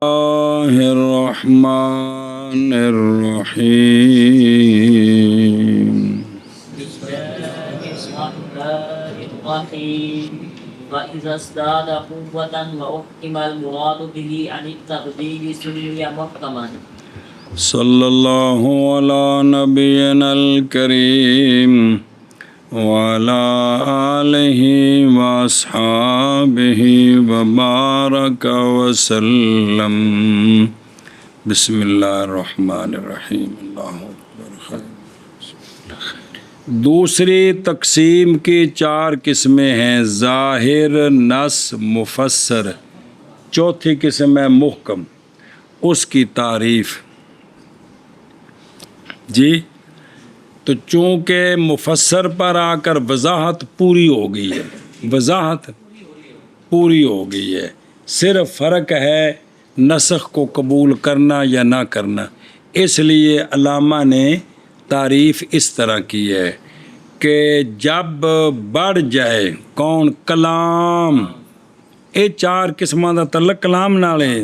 اللہ الرحمن الرحیم وَإِذَا ازْدَادَ قُوَّةً وَأُحْكِمَ الْمُرَادُ بِهِ عَنِ التَّبْدِيلِ سُمِّيَ مُحْكَمًا صلی اللہ علی نبینا الکریم وعلی آلہ واصحابہ وبارک وسلم۔ بسم اللہ الرحمن الرحیم۔ اللہ اکبر خیر۔ دوسری تقسیم کی 4 قسمیں ہیں: ظاہر، نص، مفسر۔ چوتھی قسم ہے محکم، اس کی تعریف۔ جی تو چونکہ مفسر پر آ کر وضاحت پوری ہو گئی ہے، وضاحت پوری ہو گئی ہے، صرف فرق ہے نسخ کو قبول کرنا یا نہ کرنا۔ اس لیے علامہ نے تعریف اس طرح کی ہے کہ جب بڑھ جائے کون کلام، یہ 4 قسموں کا تعلق کلام نال ہے۔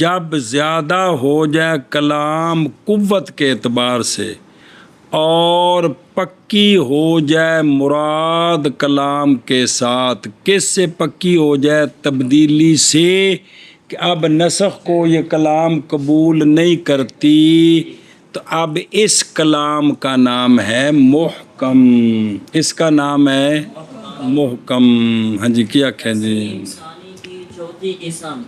جب زیادہ ہو جائے کلام قوت کے اعتبار سے اور پکی ہو جائے مراد کلام کے ساتھ، کس سے پکی ہو جائے؟ تبدیلی سے، کہ اب نسخ کو یہ کلام قبول نہیں کرتی، تو اب اس کلام کا نام ہے محکم، اس کا نام ہے محکم۔ ہاں جی کیا کہیں جی؟ ثانی کی چوتھی قسم،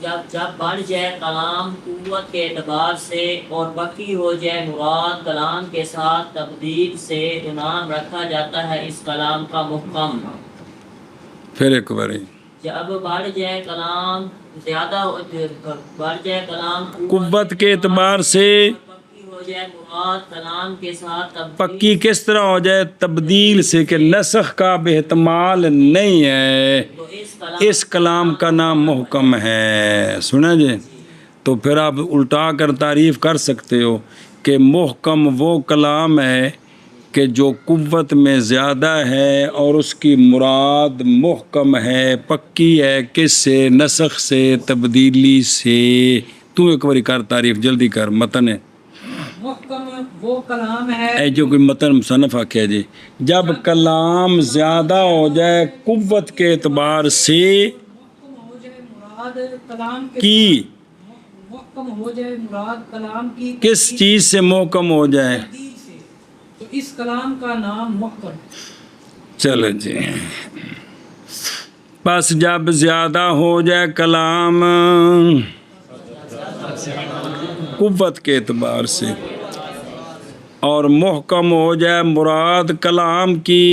جب بڑھ جائے کلام قوت کے اعتبار سے اور بقی ہو جائے مراد کلام کے ساتھ تبدیل سے، تو نام رکھا جاتا ہے اس کلام کا محکم۔ پھر ایک باری، جب بڑھ جائے کلام زیادہ بڑھ جائے کلام قوت کے اعتبار سے پکی ہو جائے مراد کلام کے ساتھ تبدیل، پکی کس طرح ہو جائے؟ تبدیل سے، کہ نسخ کا بھی احتمال نہیں ہے، تو اس کلام کا نام محکم ہے۔ سنا جی؟ تو پھر آپ الٹا کر تعریف کر سکتے ہو کہ محکم وہ کلام ہے کہ جو قوت میں زیادہ ہے اور اس کی مراد محکم ہے، پکی ہے، کس سے؟ نسخ سے، تبدیلی سے۔ تو ایک باری کر تعریف، جلدی کر، متن ہے محکم وہ کلام ہے اے جو کوئی متن مصنف آکھیا جی، جب کلام زیادہ ہو جائے قوت کے اعتبار سے محکم ہو جائے مراد کلام کی، محکم ہو جائے مراد کلام کی کس چیز سے محکم ہو جائے؟ تبدیل سے، تو اس کلام کا نام محکم۔ چلو جی، بس جب زیادہ ہو جائے کلام قوت کے اعتبار سے اور محکم ہو جائے مراد کلام کی،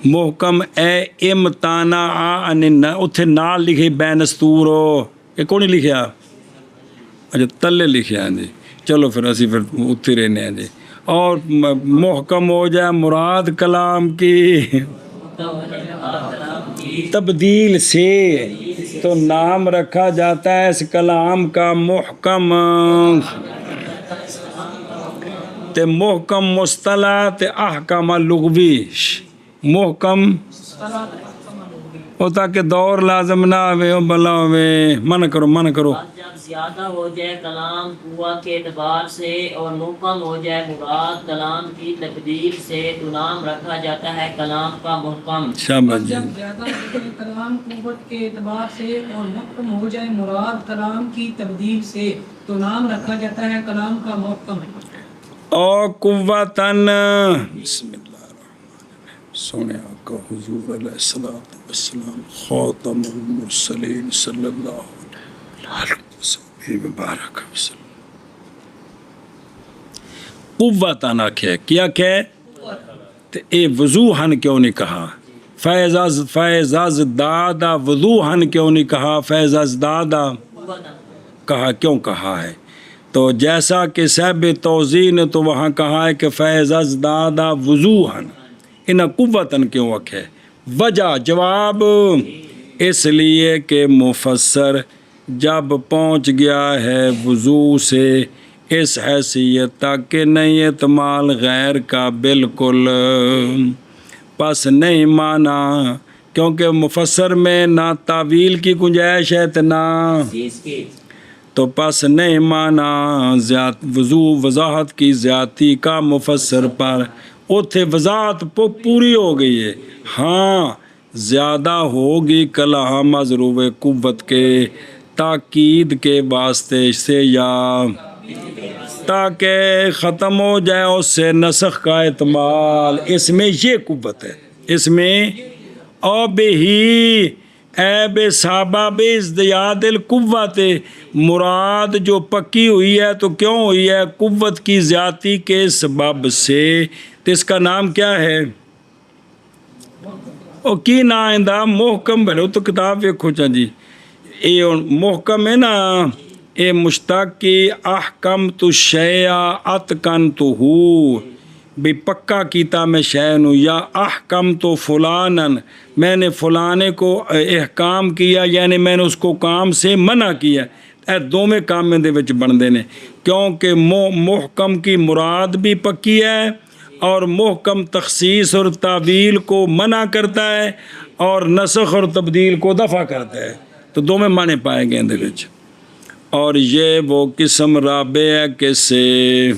محکم اے امتانا اتھے نال لکھے بینستور ہو، یہ کون لکھیا؟ اچھا تلے لکھیا جی، چلو پھر اسی پھر اتھے رہنے ہیں جی۔ اور محکم ہو جائے مراد کلام کی تبدیل سے، تو نام رکھا جاتا ہے اس کلام کا محکم۔ تے محکم مصطلح تے احکام لغوی، محکم وہ تاکہ دور لازم نہ آوے او بلا ہوئے، منع کرو منع کرو۔ جب زیادہ ہو جائے کلام قوت کے اعتبار سے اور محکم ہو جائے مراد کلام کی تبدیل سے، تو نام رکھا جاتا ہے کلام کا محکم۔ شاباش جی۔ جب زیادہ ہو جائے کلام قوت کے اعتبار سے اور محکم ہو جائے مراد کلام کی تبدیل سے، تو نام رکھا جاتا ہے کلام کا محکم۔ اور قوتاً، بسم اللہ الرحمن الرحیم، سونے آقا حضور علیہ السلام خاتم المرسلین صلی اللہ علیہ وسلم وبارک وسلم۔ قوتاً آکھے، کیا کہ تو اے وضوحاً کیوں نہیں کہا؟ فیض ازدادا وضوحاً کیوں نہیں کہا؟ فیض ازدادا کہا، کیوں کہا ہے؟ تو جیسا کہ صاحب توضیح نے تو وہاں کہا ہے کہ فیض ازدادا وضوحاً، انہیں قوتاً کیوں رکھے؟ وجہ جواب، اس لیے کہ مفسر جب پہنچ گیا ہے وضوح سے اس حیثیت تک کہ نہیں احتمال غیر کا بالکل، پس نہیں مانا کیونکہ مفسر میں نہ تعویل کی گنجائش ہے تو نہ چیز کی تو پس نہیں مانا وضاحت کی زیادتی کا مفسر پر اتھے وضاحت پوری ہو گئی ہے. ہاں زیادہ ہوگی کلام مضروب قوت کے تاکید کے واسطے سے یا تاکہ ختم ہو جائے اس سے نسخ کا احتمال. اس میں یہ قوت ہے، اس میں او بہی اے بے صحابہ بے ازدیاد القوت، مراد جو پکی ہوئی ہے تو کیوں ہوئی ہے؟ قوت کی زیادتی کے سبب سے. تو اس کا نام کیا ہے؟ او کی نا آئندہ محکم بھلو تو کتاب ویکھو چا جی اے محکم ہے نا، اے مشتق کی احکم تو شیع اتقن تو ہو بھی پکا کیتا میں شے نو، یا احکم تو فلانن میں نے فلانے کو احکام کیا یعنی میں نے اس کو کام سے منع کیا. اے دوویں کام دے وچ بندے نے، کیونکہ محکم کی مراد بھی پکی ہے اور محکم تخصیص اور تعویل کو منع کرتا ہے اور نسخ اور تبدیل کو دفع کرتا ہے. تو دوویں معنی پائے گئے اندر وچ. اور یہ وہ قسم رابع ہے کس سے؟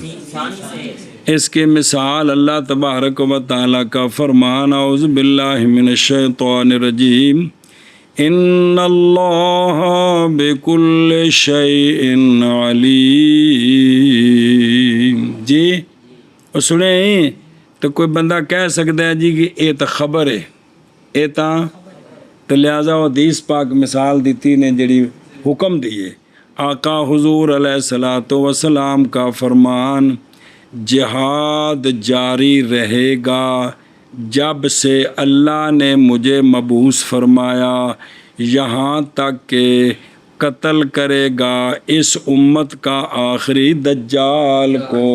اس کی مثال اللہ تبارک و تعالیٰ کا فرمان اعوذ باللہ من الشیطان الرجیم ان اللہ بکل شیء علیم. جی اور سنیں تو کوئی بندہ کہہ سکتا ہے جی کہ یہ تو خبر ہے، یہ تو لہٰذا وہ حدیث پاک مثال دیتی نے جڑی حکم دیے. آقا حضور علیہ الصلوۃ والسلام کا فرمان جہاد جاری رہے گا جب سے اللہ نے مجھے مبعوث فرمایا یہاں تک کہ قتل کرے گا اس امت کا آخری دجال کو.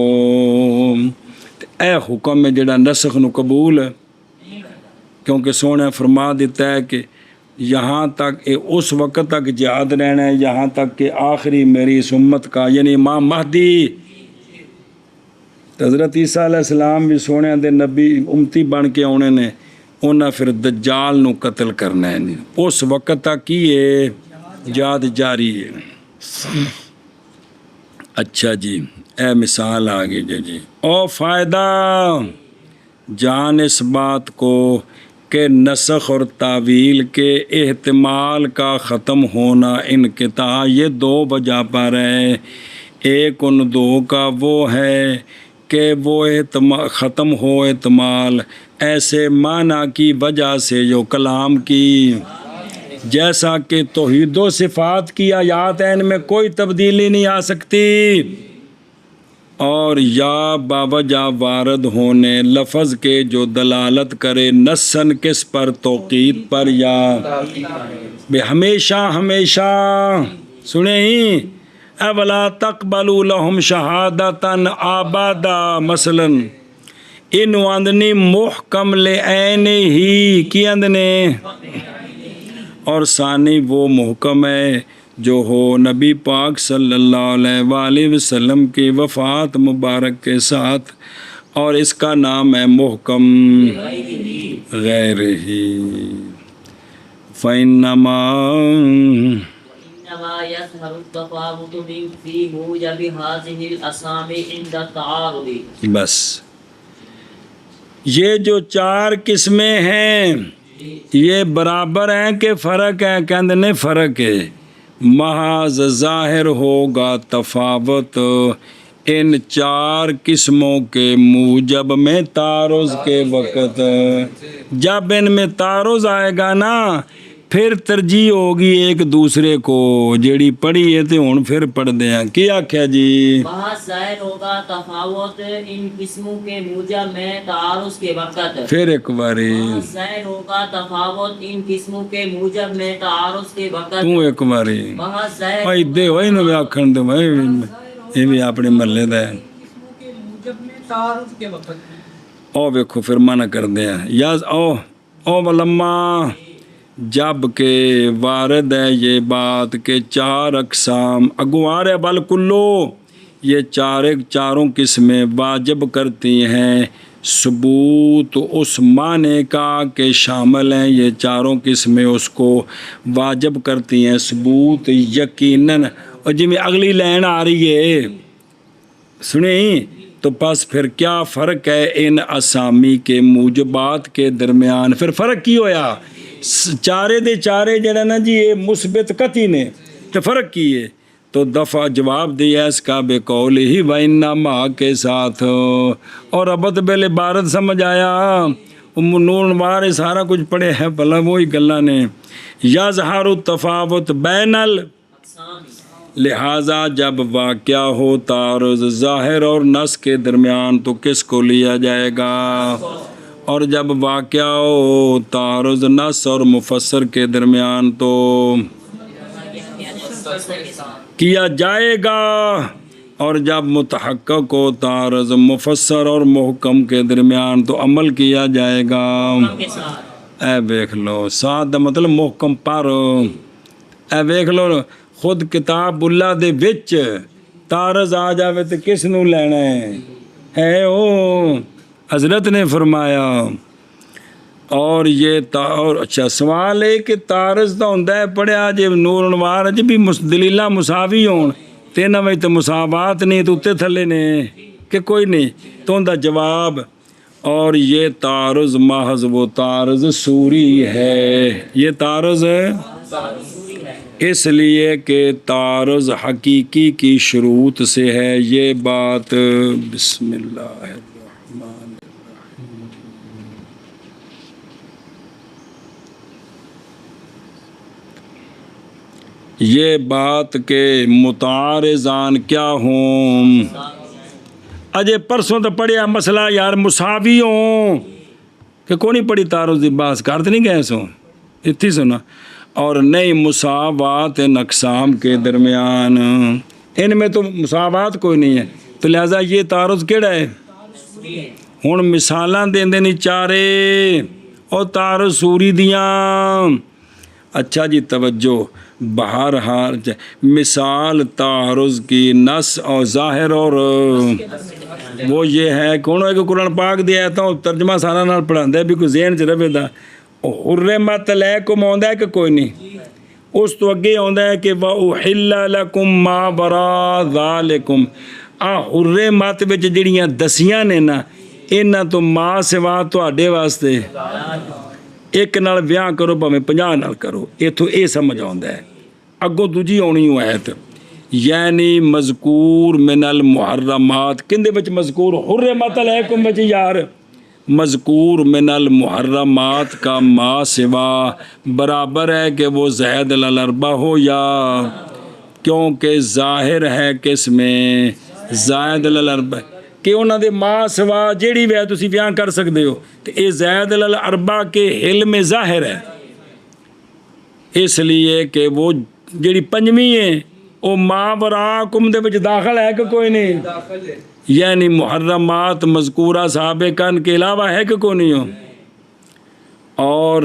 اے حکم ہے جڑا نسخ نو قبول ہے، کیونکہ سونے فرما دیتا ہے کہ یہاں تک اس وقت تک جہاد رہنا ہے یہاں تک کہ آخری میری اس امت کا یعنی امام مہدی. حضرت عیسیٰ علیہ السلام بھی سونے دے نبی امتی بن کے آنے نے، انہاں پھر دجال نو قتل کرنا ہے. اس وقت تک ہی یہ جہاد جاری ہے. اچھا جی اے مثال آگے جی او فائدہ جان اس بات کو کہ نسخ اور تعویل کے احتمال کا ختم ہونا انقطاع یہ دو وجہ پر ہے. ایک ان دو کا وہ ہے کہ وہ ختم ہو احتمال ایسے معنی کی وجہ سے جو کلام کی، جیسا کہ توحید و صفات کی آیات ہیں ان میں کوئی تبدیلی نہیں آ سکتی، اور یا باوجہ وارد ہونے لفظ کے جو دلالت کرے نسن کس پر؟ توقید پر یا بے ہمیشہ ہمیشہ. سنیں ہی اولا تقبلوا لهم شہادتاً آبادا مثلا انو اندنی محکم لے عین ہی کی اندنے، اور ثانی وہ محکم ہے جو ہو نبی پاک صلی اللہ علیہ وآلہ وسلم کی وفات مبارک کے ساتھ، اور اس کا نام ہے محکم غیر ہی. فَإِنَّمَا يظهر التفاوت في موجب هذه الاسامي عند التعارض. بس یہ جو چار قسمیں ہیں یہ برابر ہیں کہ فرق ہے؟ کہندے نے فرق ہے. محض ظاہر ہوگا تفاوت ان چار قسموں کے موجب میں تعارض کے وقت. جب ان میں تعارض آئے گا نا پھر ترجیح ہوگی ایک دوسرے کو. جیڑی پڑھی ہے تو ہن پھر پڑھ دیا کی آکھیا جی؟ بہت ظاہر ہوگا تفاوت ان قسموں کے موجب میں تعارض کے وقت. پھر ایک باری بہت ظاہر ہوگا تفاوت ان قسموں کے موجب میں تعارض کے وقت. تو ایک باری بہت ظاہر بھائی دے ہوئی نو آکھن دے بھائی یہ بھی اپنے محلے دا ہے. قسموں کے موجب میں تعارض کے وقت. او ویکھو پھر منع کر دیا یا او ولما جب کہ وارد ہے یہ بات کہ چار اقسام اگوار بل کلو یہ چاروں قسمیں واجب کرتی ہیں ثبوت اس معنی کا کہ شامل ہیں یہ چاروں قسمیں اس کو واجب کرتی ہیں ثبوت یقیناً. اور جی میں اگلی لائن آ رہی ہے سنیں تو پس پھر کیا فرق ہے ان اسامی کے موجبات کے درمیان. پھر فرق کی ہویا چارے دے چارے جڑا نا جی یہ مثبت قطعی نے تو فرق کی ہے تو دفعہ جواب دیا اس کا بے قول ہی وَإِنَّمَا کے ساتھ. اور ابت بیل عبارت سمجھ آیا نور نوار سارا کچھ پڑھے ہے بھلا وہی گلا نے. یظہر التفاوت بین لہٰذا جب واقعہ ہو تعارض ظاہر اور نص کے درمیان تو کس کو لیا جائے گا؟ اور جب واقعہ ہو تعارض نص اور مفسر کے درمیان تو کیا جائے گا. اور جب متحقق ہو تعارض مفسر اور محکم کے درمیان تو عمل کیا جائے گا. اے دیکھ لو ساتھ مطلب محکم پر. اے دیکھ لو خود کتاب اللہ دے وچ تعارض آ جاوے تو کس نو لینا ہے او حضرت نے فرمایا. اور یہ اور اچھا سوال ہے کہ تعارض تو ہوندا ہے پڑھیا جے نور انوار جی بھی دلیلاں مساوی ہون تے نہ وچ تے مساوات نہیں تو تے تھلے نے کہ کوئی نہیں تو ان دا جواب. اور یہ تعارض محض وہ تعارض سوری ہے. یہ تعارض اس لیے کہ تعارض حقیقی کی شروط سے ہے. یہ بات بسم اللہ الرحمن الرحیم. یہ بات کہ متعارضان کیا ہوں. اجے پرسوں تو پڑھیا مسئلہ یار مساوی ہوں کہ کون نہیں پڑھی تعارض دی بات کرتے نہیں گئے سو اتنی سنا. اور نئی مساوات ان اقسام کے درمیان ان میں تو مساوات کوئی نہیں ہے تو لہذا یہ تعارض کیڑا ہے. ہن مثالاں دیندے نہیں چارے اور تعارض سوری دیاں. اچھا جی توجہ بہرحال مثال تعارض کی نص اور ظاہر اور وہ یہ ہے کون ہے کہ قرآن پاک دی آیتاں ترجمہ سارا نال پڑھاندا ہے بھی کوئی ذہن چ رہے دا. حرمت علیکم آندا ہے کہ کوئی نہیں اس تو اگے آندا ہے کہ وَأُحِلَّ لَكُم مَا وَرَاءَ ذَلِكُم. حرمت وچ جڑیاں دسیاں نے نا انہاں تو ما سوا تواڈے واسطے ایک نال بیاہ کرو بھاویں 50 نال کرو. ایتھوں اے سمجھ آندا ہے. اگوں دوجی آنی ہو آیت یعنی مذکور من المحرمات کندے وچ مذکور حرمت علیکم وچ یار مذکور من المحرمات کا ما سوا برابر ہے کہ وہ زائد الاربع ہو یا کیونکہ ظاہر ہے کس میں زائد الاربع کہ انہاں دے ما سوا جیڑی وے تسی بیاں کر سکدے ہو تے اے زائد الاربع کے حل میں ظاہر ہے. اس لیے کہ وہ جیڑی پنجویں ہے او ما وراکم دے وچ داخل ہے کہ کوئی نہیں یعنی محرمات مذکورہ سابقاً کے علاوہ ہے کہ کوئی نہیں ہو. اور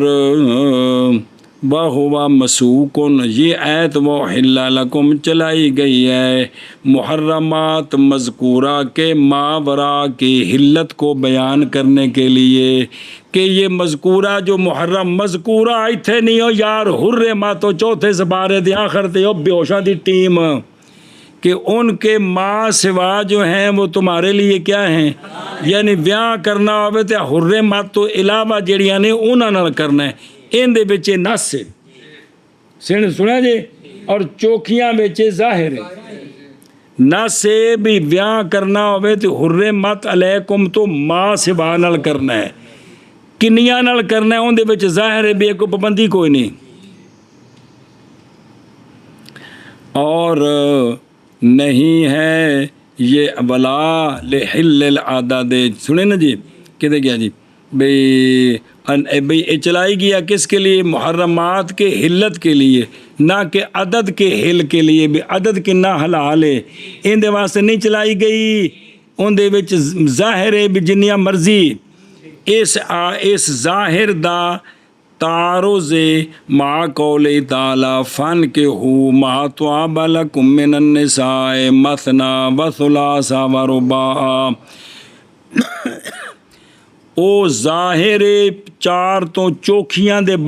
وَهُوَ مَسُوقٌ یہ آیت وَأُحِلَّ لَكُمْ چلائی گئی ہے محرمات مذکورہ کے ماوراء کی حلت کو بیان کرنے کے لیے کہ یہ مذکورہ جو محرم مذکورہ ایتھے نہیں ہو یار حرمات تو چوتھے سپارے دے آخر تے ہو بیوشاں دی ٹیم کہ ان کے ماں سوا جو ہیں وہ تمہارے لیے کیا ہیں یعنی بیاہ کرنا ہوئے تے حرمات تو علاوہ جڑیاں نے انہاں نال کرنا ہے. ان دے بچے نس سے سنیا جی اور چوکھیاں بچے ظاہر ہے. نس سے بھی بیاہ کرنا ہوئے تو حرمت علیکم تو ماں سوا نال کرنا ہے. کنیاں نال کرنا ہے ان دے بچے ظاہر ہے بھی کوئی پابندی کوئی نہیں. اور نہیں ہے یہ ولا لحل العدد سنیں نا جی کہتے گیا جی بھئی چلائی گیا کس کے لیے محرمات کے حلت کے لیے نہ کہ عدد کے حل کے لیے بھی عدد کے نہ حلال ہے ان دے واسطے نہیں چلائی گئی. ان دے وچ ظاہر ہے بھی جنیاں مرضی اس ظاہر دا تعارض مع قول تعالی فن کے ہو ما طاب لکم من النساء مثنی و ثلاث و رباع ਉਹ ਜ਼ਾਹਿਰ ਚਾਰ ਤੋਂ ਚੌਖੀਆਂ ਦੇ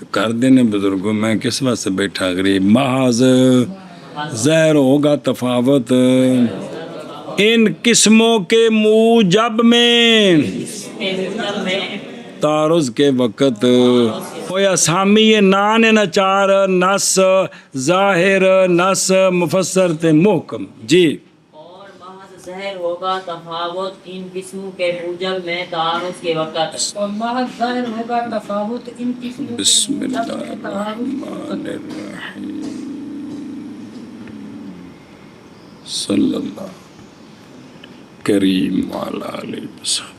تو کر دینے بزرگوں میں کس واسطے بیٹھا غریب محض ظاہر ہوگا تفاوت ان قسموں کے موجب میں تعارض کے وقت کوئی اسامی نان نچار نس ظاہر نس مفسر تے محکم جی اور محض ظاہر ہوگا تفاوت ان قسموں کے موجب میں تعارض کے وقت اور محض ظاہر ہوگا تفاوت ان قسموں کے بسم موجب اللہ میں تعارض کے الرحمن وقت۔ الرحیم صلی اللہ کریم وعلی آلہ وسلم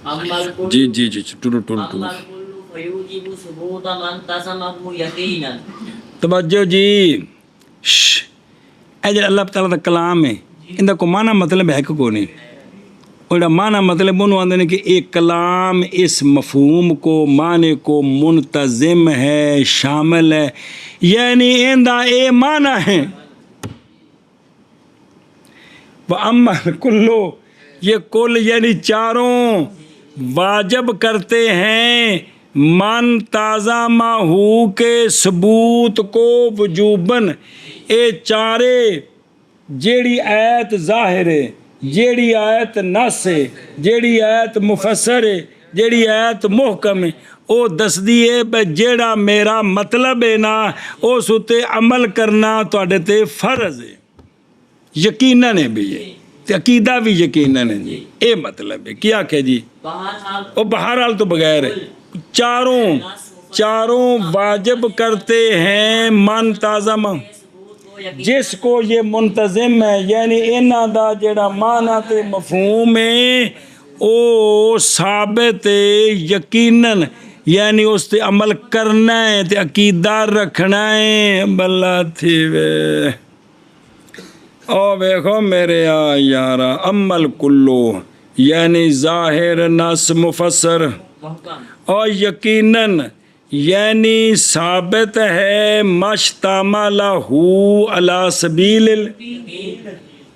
اما الکل جی جی جی ٹرو ٹرو اما ٹرو الکل فیوجب ثبوت من تسمه یقینا توجہ جی اے جو اللہ تعالیٰ دا کلام ہے ان دا کو معنی مطلب ہے کہ کو نہیں اور معنی مطلب انہوں آندھنے کہ ایک کلام اس مفہوم کو معنی کو منتظم ہے شامل ہے یعنی ان دا اے معنی ہے وَأَمَّا کلو یہ کل یعنی چاروں واجب کرتے ہیں من تازہ ماہو کے ثبوت کو وجوباً اے چارے جیڑی آیت ظاہر ہے جیڑی آیت نص ہے جیڑی آیت مفسر ہے جیڑی آیت محکم ہے او دس دیئے بے جیڑا میرا مطلب ہے نا اس اتے عمل کرنا تو اڈے تے فرض ہے یقیناً ہے بھی ہے تے عقیدہ بھی یقیناً ہے جی اے مطلب ہے کیا کہ جی بہرحال او بہرحال تو بغیر ہے چاروں واجب کرتے ہیں من تازہ ثبوت کو یقین جس کو یہ منتظم ہے یعنی انہاں دا جڑا معنی تے مفہوم ہے او ثابت ہے یقیناً یعنی اس تے عمل کرنا ہے تے عقیدہ رکھنا ہے بلا تھی وے او ویکھو میرے یارا عمل کلو یعنی ظاہر نص مفسر محکم اور یقیناً یعنی ثابت ہے مشتملہ علی سبیل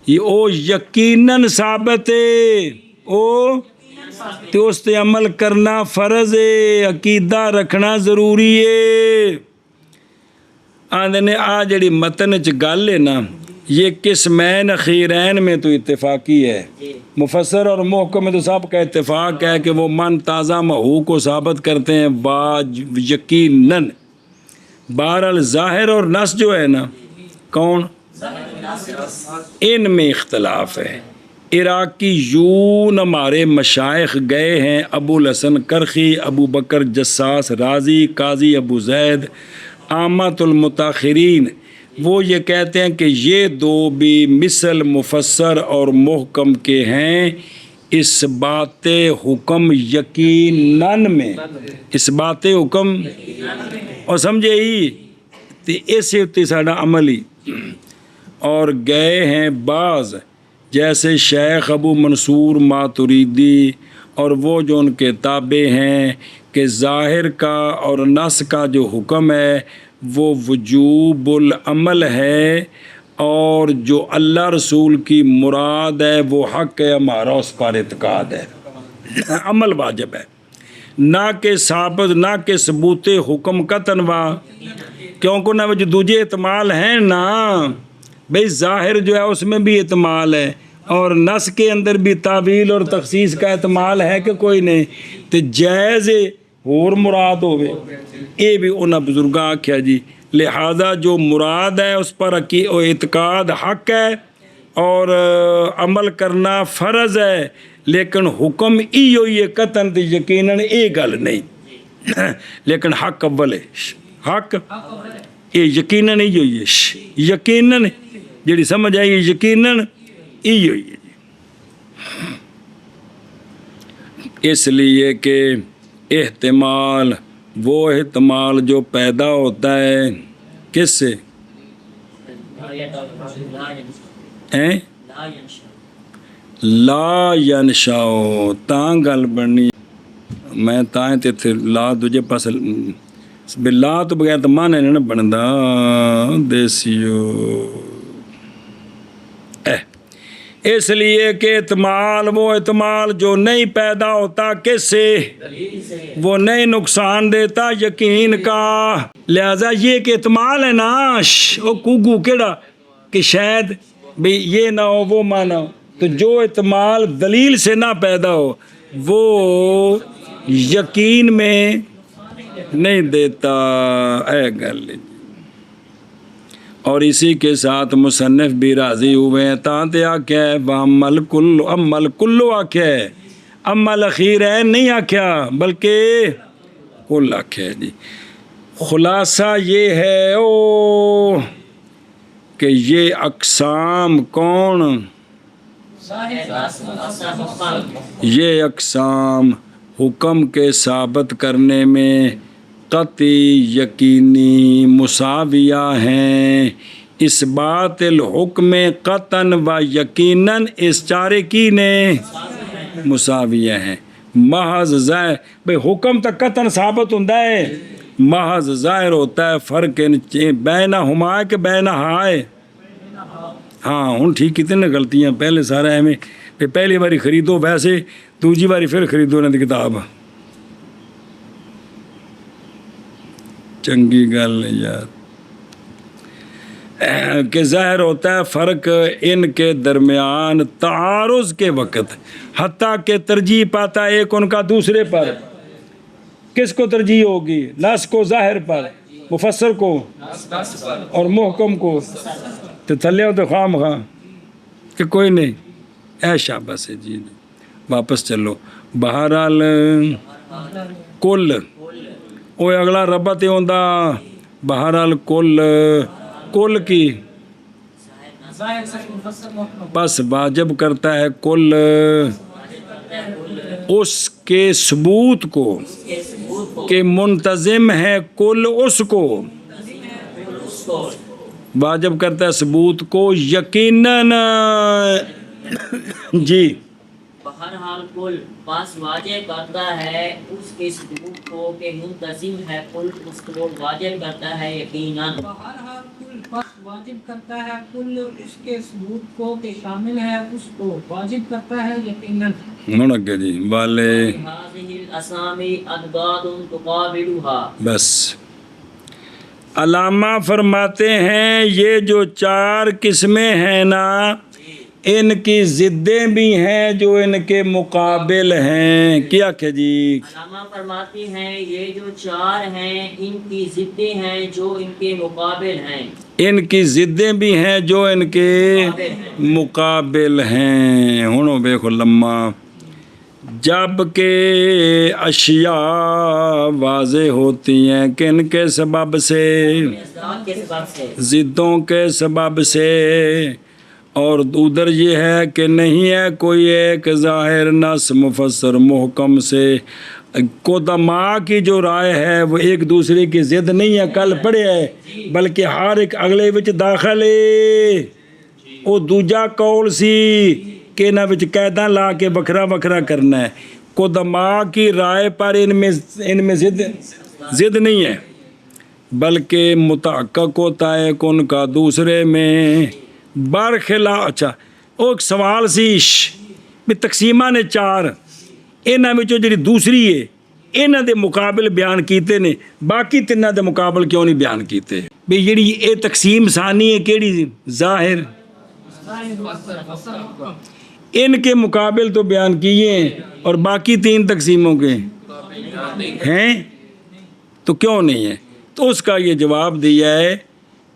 یہ او یقیناً ثابت ہے او تو اس تے عمل کرنا فرض ہے عقیدہ رکھنا ضروری ہے آندھے نے آ جڑی متن چ گل ہے نا یہ قسمین اخیرین میں تو اتفاقی ہے مفسر اور محکم میں تو سب کا اتفاق ہے کہ وہ من تازہ محو کو ثابت کرتے ہیں یقیناً بہرحال ظاہر اور نص جو ہے نا کون ان میں اختلاف ہے عراقیون ہمارے مشائخ گئے ہیں ابو الحسن کرخی ابو بکر جساس رازی قاضی ابو زید عامت المتاخرین وہ یہ کہتے ہیں کہ یہ دو بھی مثل مفسر اور محکم کے ہیں اس بات حکم یقیناً میں اس بات حکم اور سمجھے ہی تے ایسے ہوتے ساڑھا عملی اور گئے ہیں بعض جیسے شیخ ابو منصور ماتریدی اور وہ جو ان کے تابع ہیں کہ ظاہر کا اور نص کا جو حکم ہے وہ وجوب العمل ہے اور جو اللہ رسول کی مراد ہے وہ حق ہے ہمارا اس پر اعتقاد ہے عمل واجب ہے نہ کہ ثابت نہ کہ ثبوت حکم کا تنوع کیونکہ نہ جو دوجے احتمال ہیں نا بھئی ظاہر جو ہے اس میں بھی احتمال ہے اور نص کے اندر بھی تعویل اور تخصیص کا احتمال ہے کہ کوئی نہیں تو جائز اور مراد ہوئے اے بھی انہاں بزرگاں آکھیا جی لہذا جو مراد ہے اس پر اعتقاد حق ہے اور عمل کرنا فرض ہے لیکن حکم ای ہوئی ہے قطعاً تے یقیناً اے گل نہیں لیکن حق اول ہے حق اے یقیناً ای ہوئی ہے یقیناً جڑی سمجھ آئی یقیناً ای ہوئی ہے اس لیے کہ احتمال وہ احتمال جو پیدا ہوتا ہے کس سے لا ینشاؤ تاں گل بننی میں تائیں تے تھے لا دوجے پاس لا تو بغیر تو مانے نہیں بندا دیسیو اس لیے کہ اعتمال وہ اعتمال جو نہیں پیدا ہوتا کس سے؟ دلیل سے وہ نہیں نقصان دیتا یقین کا. لہذا یہ کہ اعتمال ہے نا وہ کوگو کیڑا کہ شاید بھی یہ نہ ہو وہ مانا ہو، تو جو اعتمال دلیل سے نہ پیدا ہو وہ یقین میں نہیں دیتا. اے گل. اور اسی کے ساتھ مصنف بھی راضی ہوئے ہیں. تانتے آکھیا ہے وَعَمَّلْ كُلُّ عَمَّلْ كُلُّ آکھیا ہے، عمل اخیر ہے نہیں آکھیا بلکہ کل آکھیا ہے. جی خلاصہ یہ ہے کہ یہ اقسام کون؟ یہ اقسام حکم کے ثابت کرنے میں قطعی یقینی مساویہ ہیں. اس بات الحکم قطعاً و یقیناً اس چارے کی نے مساویہ ہیں. محض ظاہر بھئی حکم تک قطعاً ثابت ہوتا ہے، محض ظاہر ہوتا ہے فرق بینہ ہما کہ بینہ ہائے. ہاں ہوں ٹھیک کتنے غلطیاں پہلے سارا ہمیں پہلی باری خریدو ویسے دوسری باری پھر خریدو انہوں کی کتاب. چنگی گل یار کہ ظاہر ہوتا ہے فرق ان کے درمیان تعارض کے وقت، حتیٰ کہ ترجیح پاتا ہے ایک ان کا دوسرے پر. کس کو ترجیح ہوگی؟ نص کو ظاہر پر، مفسر کو اور محکم کو. تو تھلے ہو تو خام خواہ کہ کوئی نہیں اے شاباش ہے. جی واپس چلو. بہرحال کل وہ اگلا ربط ہوندہ بہرحال کل کی بس واجب کرتا ہے کل اس کے ثبوت کو کہ منتظم ہے کل اس کو، واجب کرتا ہے ثبوت کو یقیناً. جی بہرحال کل بس واجب کرتا ہے اس کے ثبوت کو کہ منتظم ہے کل اس کو واجب کرتا ہے یقیناً. بہرحال کل بس واجب کرتا ہے کل اس کے ثبوت کو کہ شامل ہے اس کو واجب کرتا ہے یقیناً. نونکے جی والے هذه الاسامی اضداد تقابلها. بس علامہ فرماتے ہیں یہ جو چار قسمیں ہیں نا ان کی ضدیں بھی ہیں جو ان کے مقابل ہیں. کیا کہ جی علامہ فرماتی ہیں یہ جو چار ہیں ان کی ضدیں ہیں جو ان کے مقابل ہیں. ان کی ضدیں بھی ہیں جو ان کے مقابل ہیں. ہنو بیکھو لمحہ جب کہ اشیاء واضح ہوتی ہیں کن کے سبب سے؟ اصداد کے سبب سے، ضدوں کے سبب سے. اور ادھر یہ ہے کہ نہیں ہے کوئی ایک ظاہر نص مفسر محکم سے. قدماء کی جو رائے ہے وہ ایک دوسرے کی ضد نہیں ہے کل پڑھے ہے بلکہ ہر ایک اگلے وچ داخل ہے. وہ دوجا قول سی کہ نہ وچ قیداں لا کے بکھرا بکھرا کرنا ہے. قدماء کی رائے پر ان میں ضد نہیں ہے بلکہ متحقق ہوتا ہے کہ ان کا دوسرے میں برخلاف. اچھا وہ ایک سوال سی بھی تقسیمہ نے چار انہاں وچوں جڑی دوسری ہے انہاں دے مقابل بیان کیتے نے باقی تیناں دے مقابل کیوں نہیں بیان کیتے؟ بھی جڑی اے تقسیم ثانی ہے کیڑی ظاہر ان کے مقابل تو بیان کیے ہیں اور باقی تین تقسیموں کے ہیں تو کیوں نہیں ہے؟ تو اس کا یہ جواب دیا ہے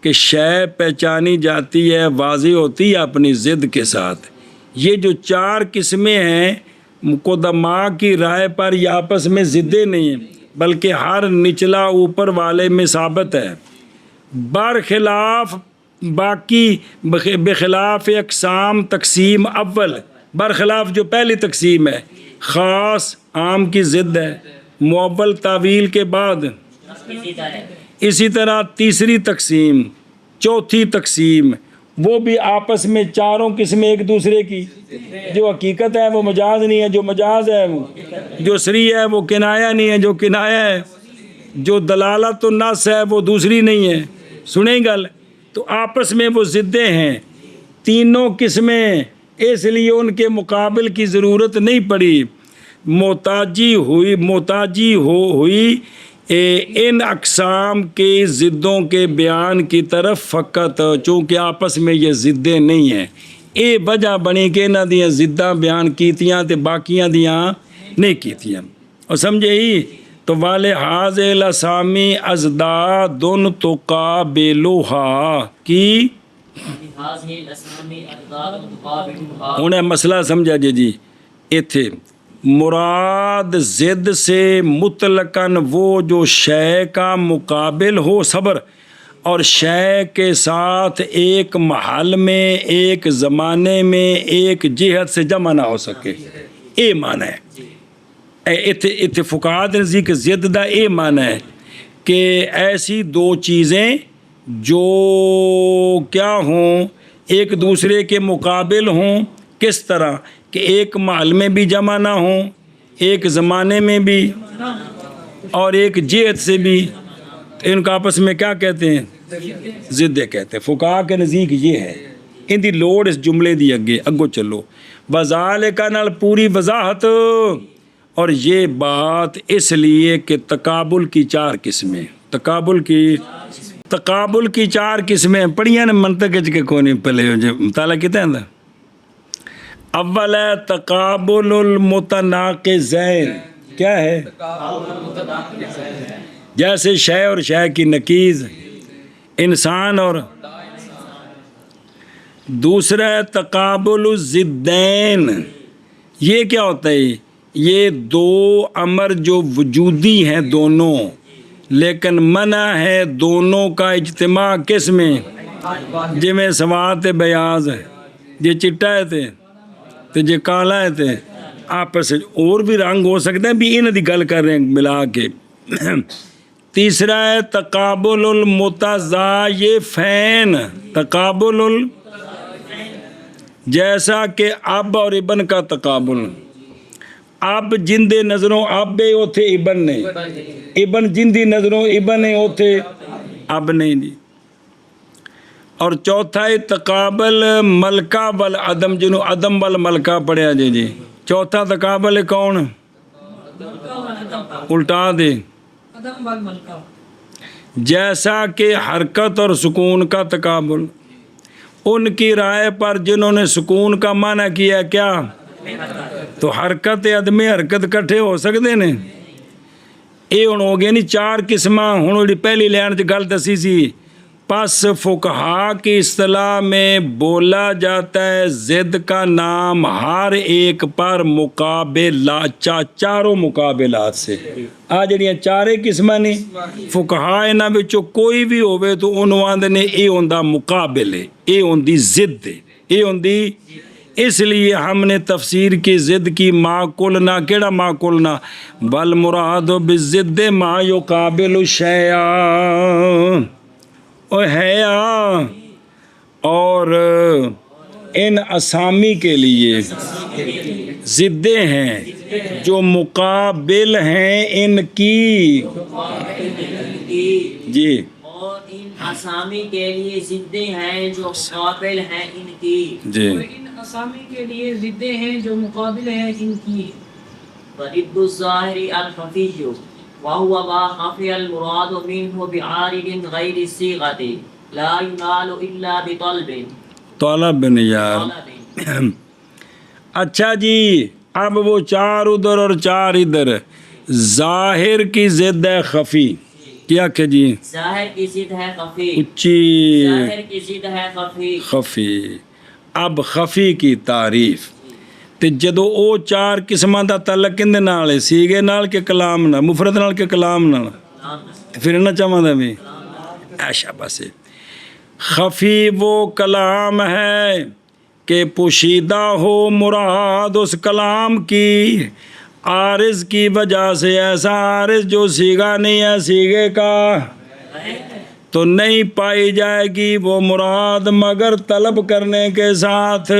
کہ شے پہچانی جاتی ہے واضح ہوتی ہے اپنی ضد کے ساتھ. یہ جو چار قسمیں ہیں قدماء کی رائے پر یہ آپس میں ضدیں نہیں ہیں بلکہ ہر نچلا اوپر والے میں ثابت ہے. برخلاف باقی بخلاف اقسام تقسیم اول، برخلاف جو پہلی تقسیم ہے خاص عام کی ضد ہے مؤول تعویل کے بعد. اسی طرح تیسری تقسیم چوتھی تقسیم وہ بھی آپس میں چاروں قسمیں ایک دوسرے کی، جو حقیقت ہے وہ مجاز نہیں ہے، جو مجاز ہے وہ جو صریح ہے وہ کنایہ نہیں ہے، جو کنایہ ہے جو دلالت النص ہے وہ دوسری نہیں ہے. سنیں گل تو آپس میں وہ ضدیں ہیں تینوں قسمیں اس لیے ان کے مقابل کی ضرورت نہیں پڑی. محتاجی ہوئی ان اقسام کے ضدوں کے بیان کی طرف فقط، چونکہ آپس میں یہ ضدیں نہیں ہیں. یہ وجہ بنی کہ انہاں دیاں ضداں بیان کیتیاں تے باقیاں دیاں نہیں کیتیاں. اور سمجھے ہی تو والے حاضر الاسامی ازداد تقابلھا کی انہیں مسئلہ سمجھا جی ایتھے مراد ضد سے مطلقاً وہ جو شے کا مقابل ہو صبر اور شے کے ساتھ ایک محل میں ایک زمانے میں ایک جہت سے جمع نہ ہو سکے. یہ معنی ہے ایتھے فقہاء دے نزدیک ضد دا یہ معنی ہے کہ ایسی دو چیزیں جو کیا ہوں ایک دوسرے کے مقابل ہوں. کس طرح کہ ایک محل میں بھی جمع نہ ہوں، ایک زمانے میں بھی اور ایک جہت سے بھی. ان کا آپس میں کیا کہتے ہیں؟ ضد کہتے ہیں. فقہاء کے نزدیک یہ ہے. ان دی لوڑ اس جملے دی اگو چلو وذالک نال پوری وضاحت. اور یہ بات اس لیے کہ تقابل کی 4 قسمیں، تقابل کی 4 قسمیں پڑھیاں نے منطق کے کونی پلے ہو جو مطالعہ کیتا ہے. اول ہے تقابل المتناقضین. کیا ہے؟ جیسے شے اور شے کی نقیض، انسان اور دوسرا ہے تقابل الضدین. یہ کیا ہوتا ہے؟ یہ دو امر جو وجودی ہیں دونوں لیکن منع ہے دونوں کا اجتماع کس میں؟ جی میں سواد بیاض ہے جی چٹا ہے تے جی کالا ہے تے آپس اور بھی رنگ ہو سکتے ہیں بھی انہوں دی گل کر رہے ہیں ملا کے. تیسرا ہے تقابل المتضایفین. جیسا کہ اب اور ابن کا تقابل. اب جن دے نظروں اب ہے اوتھے ابن نہیں، ابن جن دی نظروں ابن ہے اوتھے اب نہیں جی. اور چوتھا ہے تقابل ملکہ والعدم، جنہوں عدم والملکہ پڑھیا جی. چوتھا تقابل کون؟ الٹا دے. جیسا کہ حرکت اور سکون کا تقابل. ان کی رائے پر جنہوں نے سکون کا معنی کیا کیا؟ تو حرکت عدم حرکت کٹھے ہو سکتے ہیں. یہ ہوں ہو گئے نہیں 4 قسمہ. ہوں پہلی لائن چ گل دسی سی. پس فقہا کی اصطلاح میں بولا جاتا ہے ضد کا نام ہر ایک پر مقابلہ چاروں مقابلات سے. آ جڑیاں 4 قسمیں نے فقہا انہاں وچوں کوئی بھی ہوئے تو انہوں آندے نے اے ہوندا مقابل ہے، اے ہوندی ضد ہے، اے ہوندی. اس لیے ہم نے تفسیر کی ضد کی معقولنا کیڑا معقولنا بل مراد بالضد ما یقابل الشیء ہے. اور ان اسامی کے لیے ضدیں ہیں جو مقابل ہیں ان کی جی. اور ان اسامی کے لیے ضدیں ہیں جو مقابل ہیں ان کی جی. ان اسامی کے لیے ضدیں ہیں جو مقابل ہیں ان کی. ضد الظاہر الخفی وهو ما خفي المراد منه بعارض غير الصيغة لا ينال إلا طلب یار. اچھا جی اب وہ 4 ادھر اور 4 ادھر. ظاہر کی ضد ہے خفی. کیا کہ جی؟ ظاہر کی ضد ہے خفی. اچھی ظاہر کی ضد ہے خفی. خفی. اب خفی کی تعریف تے جدو او 4 قسماں دا تعلق کندے نال ہے؟ سیغے نال کے کلام نال، مفرد نال کے کلام نال. پھر نہ چاہواں دا بھی ایشا بس. خفی وہ کلام ہے کہ پوشیدہ ہو مراد اس کلام کی عارض کی وجہ سے، ایسا عارض جو سیغہ نہیں ہے سیغے کا. تو نہیں پائی جائے گی وہ مراد مگر طلب کرنے کے ساتھ.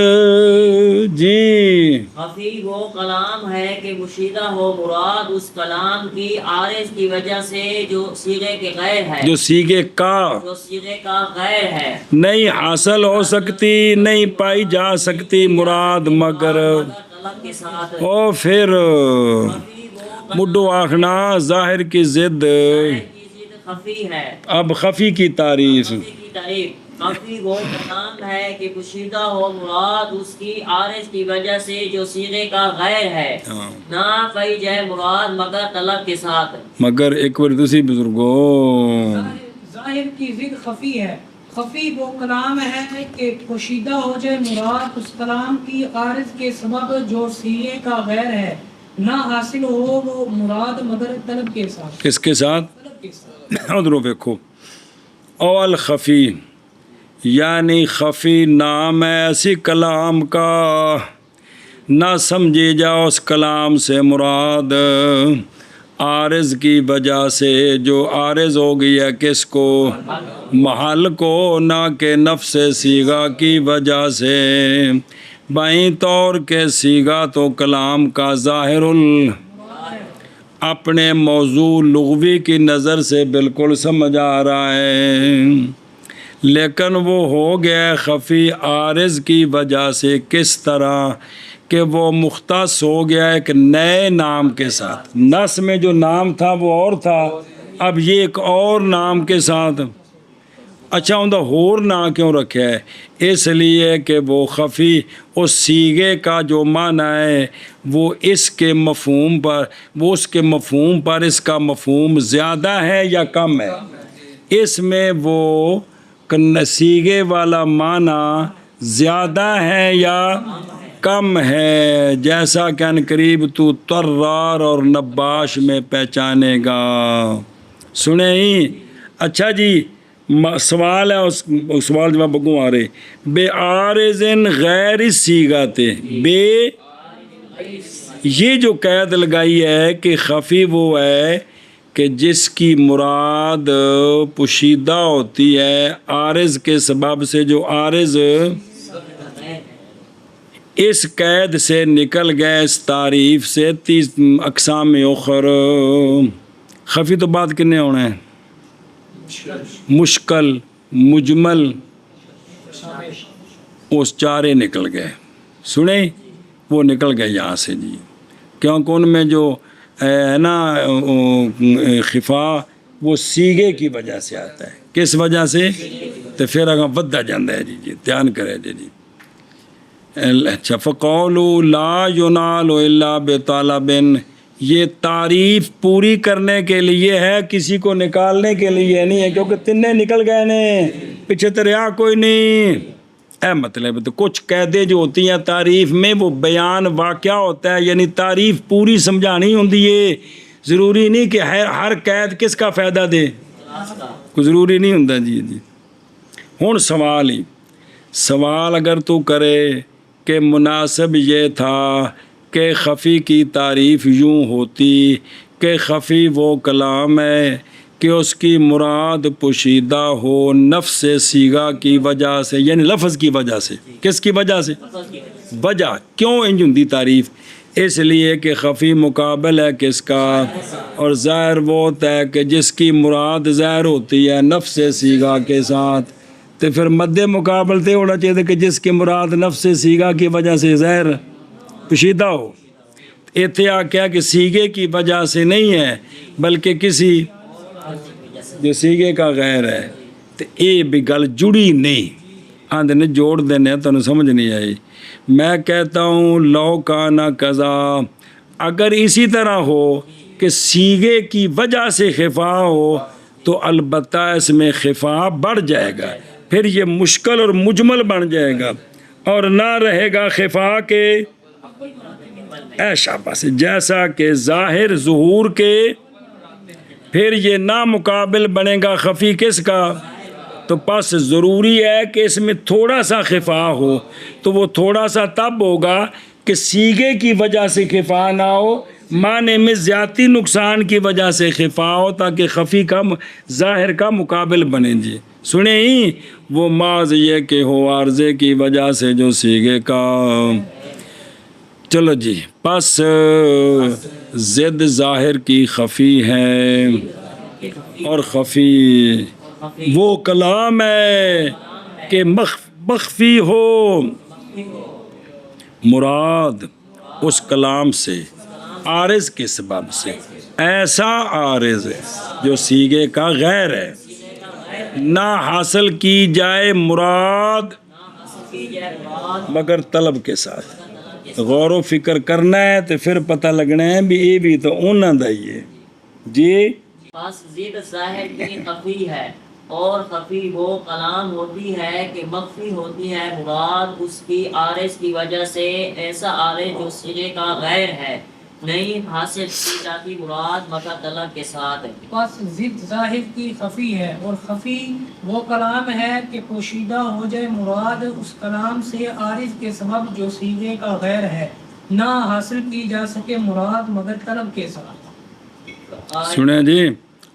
جی خفی وہ کلام ہے کہ پوشیدہ ہو مراد اس کلام کی عارض کی وجہ سے جو صیغے کے غیر ہے، جو سیغے کا جو صیغے کا غیر ہے، نہیں حاصل ہو سکتی، نہیں پائی جا سکتی مراد مگر. طلب کے ساتھ. او پھر خفی وہ مڈو آخنا ظاہر کی ضد. کی ضد خفی ہے. اب خفی کی تعریف. خفی کی تعریف خفی وہ کلام ہے کہ پوشیدہ ہو مراد اس کی عارض کی وجہ سے جو صیغے کا غیر ہے، نہ پائی جائے مراد مگر طلب کے ساتھ. مگر ایک بار دوسری بزرگوں ظاہر کی ضد خفی ہے. خفی وہ کلام ہے کہ پوشیدہ ہو جائے مراد اس کلام کی عارض کے سبب جو صیغے کا غیر ہے، نہ حاصل ہو وہ مراد مگر طلب کے ساتھ. کس کے ساتھ؟ طلب کے ساتھ. ادھروں دیکھو. اول خفی یعنی خفی نام ہے ایسی کلام کا نہ سمجھی جاؤ اس کلام سے مراد عارض کی وجہ سے جو عارض ہو گئی ہے کس کو؟ محل کو، نہ کہ نفس صیغہ کی وجہ سے. بائیں طور کے صیغہ تو کلام کا ظاہر اپنے موضوع لغوی کی نظر سے بالکل سمجھ آ رہا ہے، لیکن وہ ہو گیا خفی عارض کی وجہ سے. کس طرح کہ وہ مختص ہو گیا ایک نئے نام کے ساتھ. نس میں جو نام تھا وہ اور تھا، اب یہ ایک اور نام کے ساتھ. اچھا اندر ہور نا کیوں رکھا ہے؟ اس لیے کہ وہ خفی اس صیغے کا جو معنی ہے وہ اس کے مفہوم پر، وہ اس کے مفہوم پر اس کا مفہوم زیادہ ہے یا کم ہے. اس میں وہ صیغے والا معنی زیادہ ہے یا کم ہے، جیسا کہ ان قریب تو طرار اور نباش میں پہچانے گا. سنیں ہی. اچھا جی سوال ہے، اس سوال جواب بگوں آ رہے. بے عارضن غیر صیغت، بے یہ جو قید لگائی ہے کہ خفی وہ ہے کہ جس کی مراد پوشیدہ ہوتی ہے عارض کے سبب سے، جو عارض اس قید سے نکل گئے، اس تعریف سے. 30 اقسام اخر. خفی تو بات کنے ہونا ہے؟ مشکل، مجمل، اس چارے نکل گئے. سنیں وہ نکل گئے یہاں سے جی، کیونکہ ان میں جو ہے نا خفا وہ صیغے کی وجہ سے آتا ہے. کس وجہ سے؟ تو پھر اگر بدہ جاندہ ہے جی دھیان کرے جی. اچھا فقولوا لا ینال الا بطلب، یہ تعریف پوری کرنے کے لیے ہے، کسی کو نکالنے کے لیے نہیں ہے، کیونکہ تنے نکل گئے نے پیچھے تریا کوئی نہیں. اے مطلب تو کچھ قیدیں جو ہوتی ہیں تعریف میں وہ بیان واقعہ ہوتا ہے، یعنی تعریف پوری سمجھانی ہوتی ہے. ضروری نہیں کہ ہر قید کس کا فائدہ دے، کوئی ضروری نہیں ہوتا جی. ہوں سوال ہی سوال اگر تو کرے کہ مناسب یہ تھا کہ خفی کی تعریف یوں ہوتی کہ خفی وہ کلام ہے کہ اس کی مراد پوشیدہ ہو نفس صیغہ کی وجہ سے، یعنی لفظ کی وجہ سے. کس کی وجہ سے؟ وجہ کیوں انج ہوندی تعریف؟ اس لیے کہ خفی مقابل ہے کس کا، اور ظاہر وہ ہوتا ہے کہ جس کی مراد ظاہر ہوتی ہے نفس صیغہ کے ساتھ. تو پھر مد مقابل تے ہونا چاہیے کہ جس کی مراد نفس صیغہ کی وجہ سے ظاہر پوشیدہ ہو. ایتھے آ کیا کہ صیغے کی وجہ سے نہیں ہے بلکہ کسی جو صیغے کا غیر ہے. تو یہ بھی گل جڑی نہیں، آندھے نے جوڑ دینے تو سمجھ نہیں آئی. میں کہتا ہوں لو کانا قضا، اگر اسی طرح ہو کہ صیغے کی وجہ سے خفا ہو تو البتہ اس میں خفا بڑھ جائے گا، پھر یہ مشکل اور مجمل بن جائے گا اور نہ رہے گا خفا کے ایشا بس، جیسا کہ ظاہر ظہور کے. پھر یہ نامقابل بنے گا خفی کس کا؟ تو پس ضروری ہے کہ اس میں تھوڑا سا خفا ہو، تو وہ تھوڑا سا تب ہوگا کہ صیغے کی وجہ سے خفا نہ ہو معنی میں زیادتی نقصان کی وجہ سے خفا ہو تاکہ خفی کا ظاہر کا مقابل بنے جی سنیں ہی وہ ماض یہ کہ ہو عارضے کی وجہ سے جو سیگے کا چلو جی پس زد ظاہر کی خفی ہے اور خفی وہ کلام ہے کہ مخفی ہو مراد اس کلام سے عارض کے سبب سے ایسا عارض ہے جو سیگے کا غیر ہے نہ حاصل کی جائے مراد مگر طلب کے ساتھ غور و فکر کرنا ہے تو پھر پتہ لگنا ہے بھی یہ بھی تو انہاں دا ہی ہے جی پس زد ظاہر کی خفی ہے اور خفی وہ کلام ہوتی ہے کہ مخفی ہوتی ہے مراد اس کی عارض کی وجہ سے ایسا عارض جو صیغے کا غیر ہے نہیں حاصل کی جاتی مراد مگر طلب کے ساتھ ہے پس ضد ظاہر کی خفی ہے اور خفی وہ کلام ہے کہ پوشیدہ ہو جائے مراد اس کلام سے عارض کے سبب جو صیغے کا غیر ہے نہ حاصل کی جا سکے مراد مگر طلب کے ساتھ سنیں جی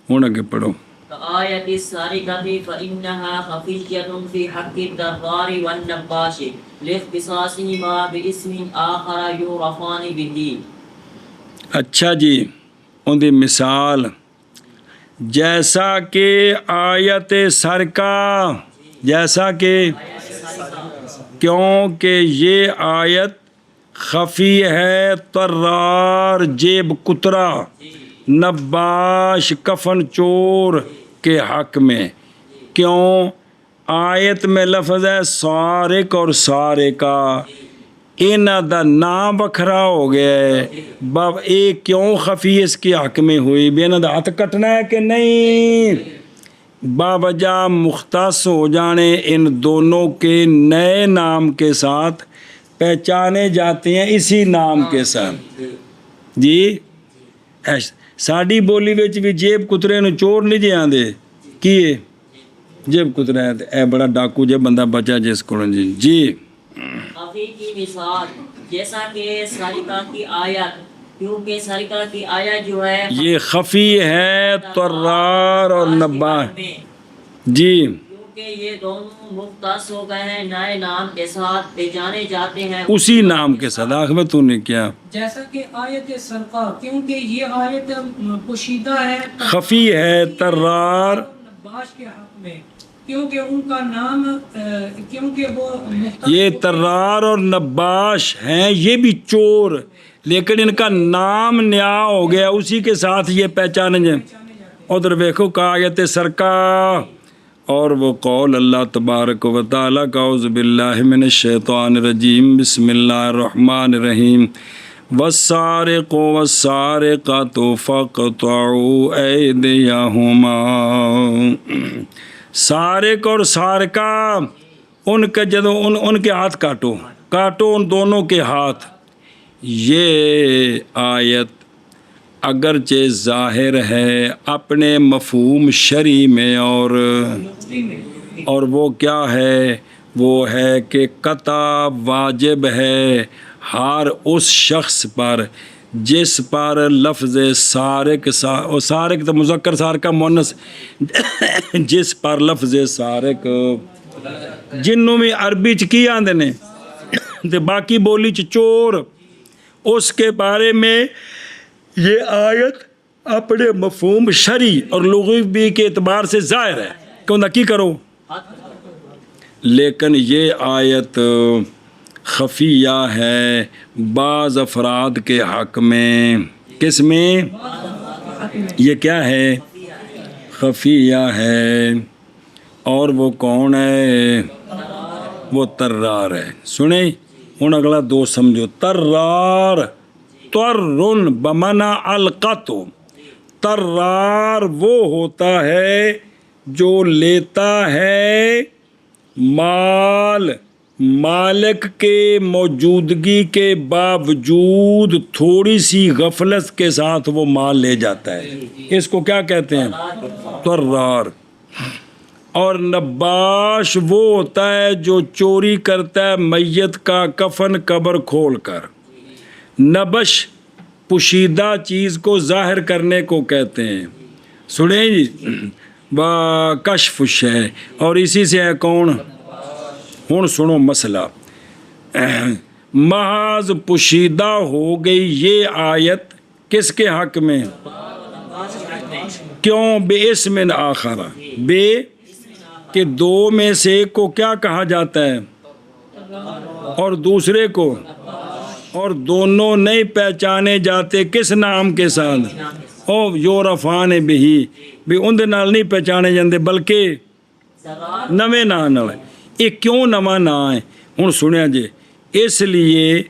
ہوں اگے پڑھو آیت السارقۃ فإنها خفیۃ فی حق الدرار والنباش لاختصاصهما باسم آخر یعرفان به اچھا جی ان دی مثال جیسا کہ آیت سرکہ جیسا کہ کیونکہ یہ آیت خفی ہے طرار جیب کترا نباش کفن چور کے حق میں کیوں آیت میں لفظ ہے سارق اور سارقہ انہاں دا نام بکھرا ہو گیا ہے باب ایک کیوں خفی اس کے حق میں ہوئی بھی انہاں دا ہاتھ کٹنا ہے کہ نہیں باوجہ مختص ہو جانے ان دونوں کے نئے نام کے ساتھ پہچانے جاتے ہیں اسی نام کے ساتھ جی ساڑی بولی وچ بھی جیب کترے نو چور نہیں جے آندے کیے جیب کترے ہے اے بڑا ڈاکو جے بندہ بچا جس کو جی خفی کی مثال جیسا کہ سارقہ کی آیت کیونکہ سارقہ کی آیت جو ہے یہ خفی ہے طرار اور نباش جی کیونکہ یہ دونوں مختص ہو گئے ہیں نئے نام کے ساتھ پہچانے جاتے ہیں اسی نام کے ساتھ آخر میں تو نے کیا جیسا کہ آیت سرقہ کیونکہ یہ آیت پوشیدہ ہے خفی ہے طرار نباش کے حق میں کیونکہ ان کا نام کیونکہ وہ یہ طرار اور نباش ہیں یہ بھی چور لیکن ان کا نام نیا ہو گیا اسی کے ساتھ یہ پہچانے جائیں ادھر دیکھو کہ آیت سرکہ اور وہ قول اللہ تبارک و تعالی کا اعوذ باللہ من الشیطان الرجیم بسم اللہ الرحمن الرحیم والسارق والسارقۃ فاقطعوا ایدیہما سارق اور سارقہ ان کے جدوں ان کے ہاتھ کاٹو ان دونوں کے ہاتھ یہ آیت اگرچہ ظاہر ہے اپنے مفہوم شرعی میں اور وہ کیا ہے وہ ہے کہ قطع واجب ہے ہر اس شخص پر جس پر لفظ سارق سارق تو مذکر سارقہ مؤنث جس پر لفظ سارق جنوں میں عربی چ کی آندے نے تے باقی بولی چ چور اس کے بارے میں یہ آیت اپنے مفہوم شرعی اور لغوی کے اعتبار سے ظاہر ہے کہ انہاں کی کرو لیکن یہ آیت خفیہ ہے بعض افراد کے حق میں کس میں یہ کیا ہے خفیہ ہے اور وہ کون ہے وہ طرار ہے سنیں ہن اگلا دو سمجھو طرار ترن بمعنی القطو طرار وہ ہوتا ہے جو لیتا ہے مال مالک کے موجودگی کے باوجود تھوڑی سی غفلت کے ساتھ وہ مال لے جاتا ہے اس کو کیا کہتے ہیں طرار اور نباش وہ ہوتا ہے جو چوری کرتا ہے میت کا کفن قبر کھول کر نبش پوشیدہ چیز کو ظاہر کرنے کو کہتے ہیں. سنیں جی کشف الشے اور اسی سے ہے کون. ہن سنو مسئلہ محض پوشیدہ ہو گئی یہ آیت کس کے حق میں؟ کیوں؟ بے اسم آخر بے کہ دو میں سے ایک کو کیا کہا جاتا ہے اور دوسرے کو، اور دونوں نہیں پہچانے جاتے کس نام کے ساتھ؟ او یورفان بہی بھی اندر نال نہیں پہچانے جاندے بلکہ نویں نام نال. یہ کیوں نواں نام ہے؟ ہن سنیا جی اس لیے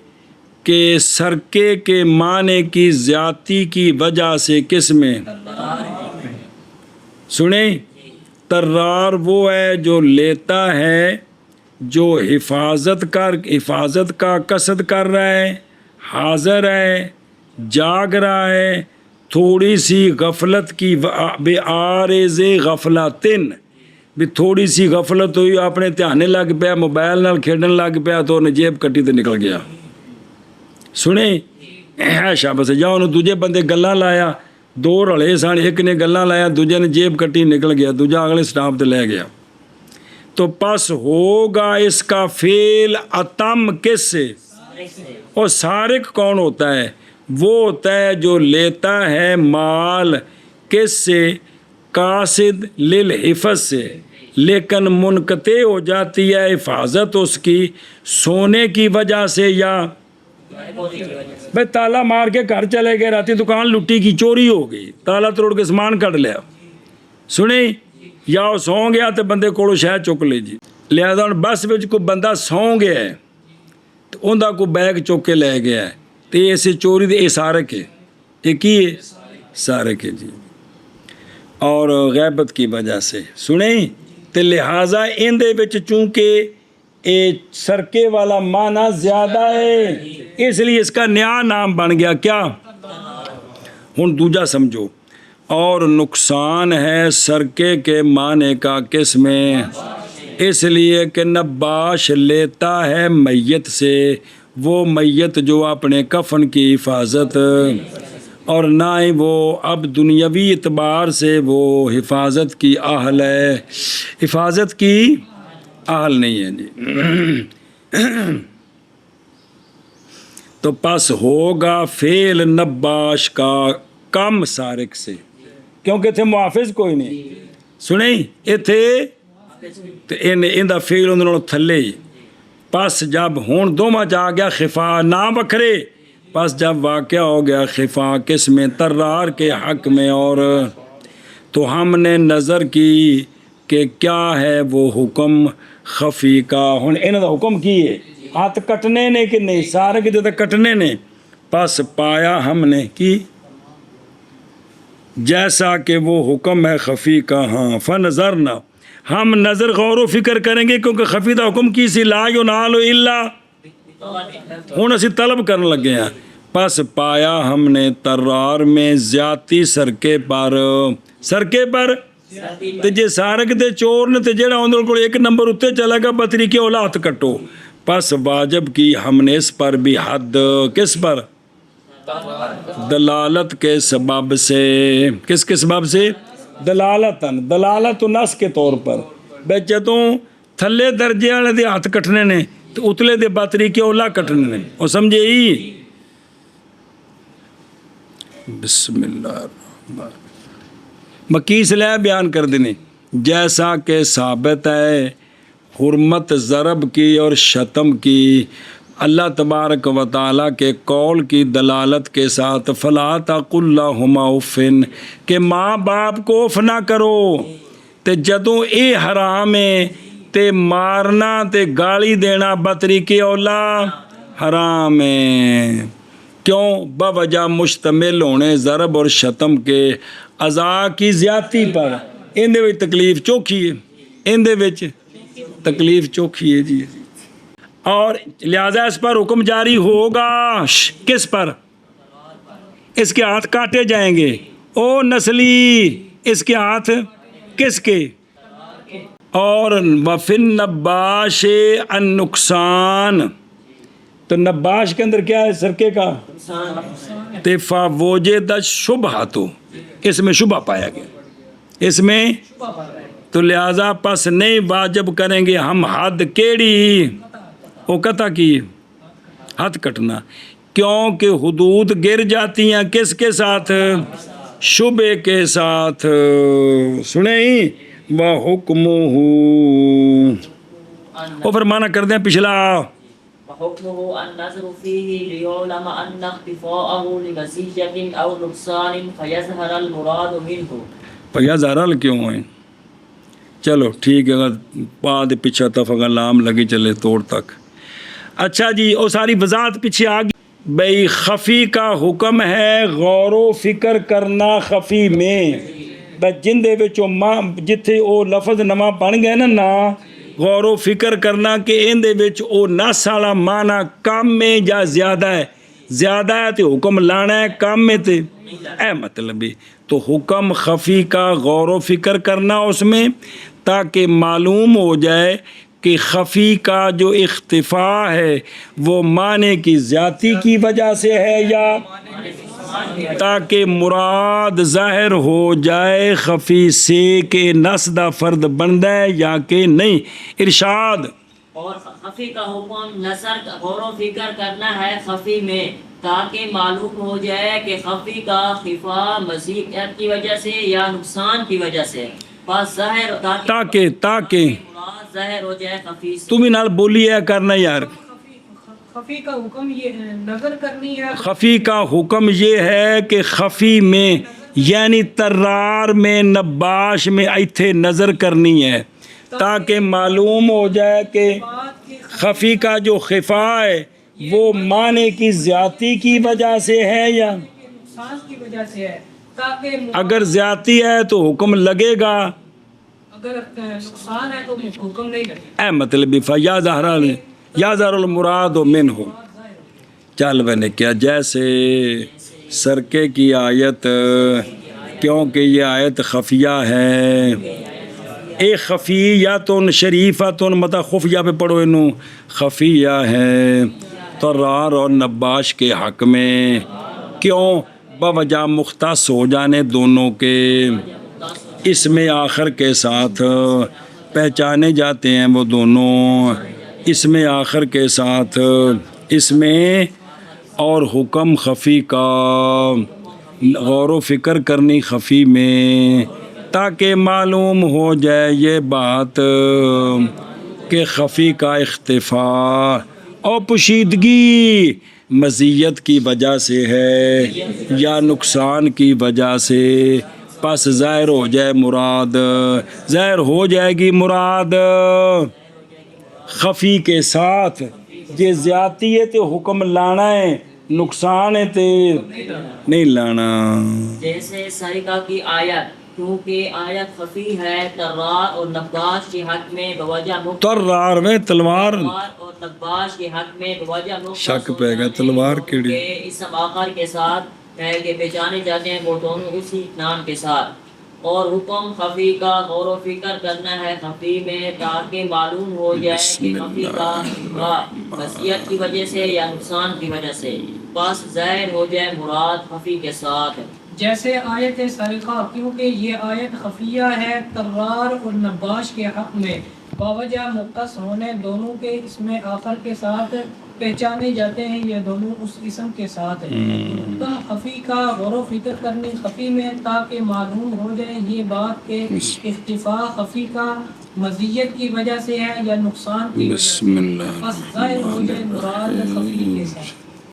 کہ سرکے کے معنی کی زیادتی کی وجہ سے کس میں سنیں طرار وہ ہے جو لیتا ہے، جو حفاظت کا قصد کر رہا ہے، حاضر ہے، جاگ رہا ہے، تھوڑی سی غفلت کی بے عارض غفلتن بھی تھوڑی سی غفلت ہوئی اپنے دھیانے لگ پیا موبائل نال کھیڈن لگ پیا تو انہیں جیب کٹی تے نکل گیا. سنیں شاباش جاؤ انہوں دوجے بندے گلاں لایا دو رلے سن ایک نے گلاں لایا دوجے نے جیب کٹی نکل گیا دوجا اگلے سٹاپ تے لے گیا. تو پس ہوگا اس کا فعل اتم کس سے؟ اور سارق کون ہوتا ہے؟ وہ ہوتا ہے جو لیتا ہے مال کس سے؟ قاصد للحفظ سے، لیکن منقطع ہو جاتی ہے حفاظت اس کی سونے کی وجہ سے یا بھائی تالا مار کے گھر چلے گئے راتی دکان لٹی کی چوری ہو گئی تالا توڑ کے سامان کٹ لیا. سنیں یا وہ سو گیا تو بندے کو شاید چک لے جی. لہذا ہوں بس وچ کوئی بندہ سو گیا ہے تو اوندا کو بیگ چک کے لے گیا ہے تو یہ اسے چوری دے سارق ہے. یہ کی ہے؟ سارق ہے جی. اور غیبت کی وجہ سے سنیں تو لہٰذا ان دے وچ چونکہ اے سرکے والا معنی زیادہ ہے اس لیے اس کا نیا نام بن گیا کیا. ہن دوجا سمجھو اور نقصان ہے سرکے کے معنی کا کس میں؟ اس لیے کہ نباش لیتا ہے میت سے وہ میت جو اپنے کفن کی حفاظت اور نہ ہی وہ اب دنیاوی اعتبار سے وہ حفاظت کی اہل ہے، حفاظت کی اہل نہیں ہے جی. تو پس ہوگا فعل نباش کا کم سارق سے کیونکہ تھے محافظ کوئی نہیں. سنیں یہ تھے تو ان دا فعل انہوں تھلے ہی. پس جب ہون دوما جا گیا خفا نہ بکھرے پس جب واقعہ ہو گیا خفا کس میں؟ طرار کے حق میں. اور تو ہم نے نظر کی کہ کیا ہے وہ حکم خفی کا. ہن انہوں دا حکم کی ہے ہاتھ کٹنے نے کہ نہیں؟ سارے کی تو کٹنے نے. پس پایا ہم نے کی جیسا کہ وہ حکم ہے خفی کا. ہاں فنظرنا ہم نظر غور و فکر کریں گے کیونکہ خفی دا حکم کی سی لا ینال الا ہوں اسی طلب کرنے لگے ہیں. پس پایا ہم نے طرار میں زیادتی سرکے پر تے جے سارق دے چور نے تے جڑا اندر کو ایک نمبر اتے چلا گا بطری کے اولاد کٹو. پس واجب کی ہم نے اس پر بھی حد کس پر؟ دلالت کے سبب سے. کس کے سبب سے؟ دلالت نس کے طور پر. بے جدوں تھلے درجے والے دے ہاتھ کٹنے نے تو اتلے دے باتری کے اولا کٹنے نے. اور سمجھے ہی بسم اللہ الرحمن مکی صلاح بیان کر دینے جیسا کہ ثابت ہے حرمت ضرب کی اور شتم کی اللہ تبارک و تعالیٰ کے قول کی دلالت کے ساتھ. فلا تقل لہما اف کہ ماں باپ کو اف نہ کرو. تے جدوں اے حرام ہے تے مارنا تے گالی دینا بطری کے اولا حرام ہے. کیوں؟ بوجہ مشتمل ہونے ضرب اور شتم کے ازا کی زیادتی پر. ان دے وچ تکلیف چوکھی ہے، ان دے وچ تکلیف چوکھی ہے جی. اور لہذا اس پر حکم جاری ہوگا. کس پر؟ اس کے ہاتھ کاٹے جائیں گے. او نسلی اس کے ہاتھ کس کے؟ اور وفن نباش ان نقصان تو نباش کے اندر کیا ہے سرکے کا؟ تے فوجد شبہ، تو اس میں شبہ پایا گیا، اس میں تو لہذا پس نہیں واجب کریں گے ہم حد کیڑی، وہ قطع کی حد کٹنا، کیونکہ حدود گر جاتی ہیں کس کے ساتھ؟ شبے کے ساتھ۔ سنیں ہی وَحُکْمُهُ، وہ فرمانا کر دیں پچھلا، وحكمه النظر فيه ليعلم أن اختفاءه لمزية أو نقصان فيظهر المراد منه۔ فَيَظْهَرَ کیوں ہیں؟ چلو ٹھیک ہے، بعد پیچھے تفق لام لگی چلے توڑ تک۔ اچھا جی، وہ ساری وضاحت پیچھے آ گئی بھئی۔ خفی کا حکم ہے غور و فکر کرنا خفی میں، جن دے وچوں جتھے او لفظ نواں بن گئے نا غور و فکر کرنا کہ ان دے وچ او نس والا معنی کم میں یا زیادہ ہے، زیادہ ہے تو حکم لانا ہے، کم میں تے اے مطلب ہے۔ تو حکم خفی کا غور و فکر کرنا اس میں، تاکہ معلوم ہو جائے کہ خفی کا جو اختفاء ہے وہ معنی کی زیادتی کی وجہ سے ہے یا تاکہ مراد ظاہر ہو جائے خفی سے کہ نس دا فرد بندا ہے یا کہ نہیں۔ ارشاد، اور خفی کا حکم نظر غور و فکر کرنا ہے خفی میں، تاکہ معلوم ہو جائے کہ خفی کا خفا مزید کی وجہ سے یا نقصان کی وجہ سے، بس ظاہر تاکہ مراد ظاہر ہو جائے خفی سے۔ تم ہی نال بولی ہے کرنا یار۔ خفی کا حکم یہ نظر کرنی ہے، خفی کا حکم یہ ہے کہ خفی میں یعنی ترار میں، نباش میں ایتھے نظر کرنی ہے، تاکہ معلوم ہو جائے کہ خفی کا جو خفا ہے وہ معنی کی زیادتی کی وجہ سے ہے یا نقصان کی وجہ سے ہے، تاکہ اگر زیادتی ہے تو حکم لگے گا، اگر نقصان ہے تو حکم نہیں لگے گا۔ اے مطلب یا ظاہر المراد منہ۔ چل میں نے کیا جیسے سرکے کی آیت، کیونکہ یہ آیت خفیہ ہے، ایک خفیاتن شریفتن مطلب خفیہ پہ پڑھو انہوں، خفیہ ہے طرار اور نباش کے حق میں، کیوں؟ بوجہ مختص ہو جانے دونوں کے، اس میں آخر کے ساتھ پہچانے جاتے ہیں وہ دونوں، اس میں آخر کے ساتھ، اس میں اور حکم خفی کا غور و فکر کرنی خفی میں، تاکہ معلوم ہو جائے یہ بات کہ خفی کا اختفاء اور پوشیدگی مزیت کی وجہ سے ہے یا نقصان کی وجہ سے، پس ظاہر ہو جائے مراد، ظاہر ہو جائے گی مراد خفی کے ساتھ۔ یہ زیادتی ہے تو حکم لانا ہے، نقصان ہے تو نہیں لانا۔ جیسے سرقہ کی آیت، کیونکہ آیت خفی ہے ترار اور نباش کے حق میں بوجہ ترار میں تلوار اور نباش کے حق میں بوجہ شک پہ گا، تلوار کیڑی اسم آخر کے ساتھ ہے کہ پہچانے جاتے ہیں وہ دونوں اسی نام کے ساتھ۔ اور حکم خفی کا غور و فکر کرنا ہے خفی میں، تاکہ معلوم ہو جائے کہ خفی کا مزیت کی وجہ سے یا نقصان کی وجہ سے، بس ظاہر ہو جائے مراد خفی کے ساتھ۔ جیسے آیت سرقہ، کیونکہ یہ آیت خفیہ ہے ترار اور نباش کے حق میں، باوجہ مختص ہونے دونوں کے اس میں آخر کے ساتھ پہچانے جاتے ہیں یہ دونوں اس اسم کے ساتھ ہیں۔ تو خفی کا غور و فکر کرنی خفی میں، تاکہ معلوم ہو جائے یہ بات کہ اختفاء خفی کا مزیت کی وجہ سے ہے یا نقصان کی وجہ سے، بس ظاہر ہو جائے مراد خفی کے ساتھ۔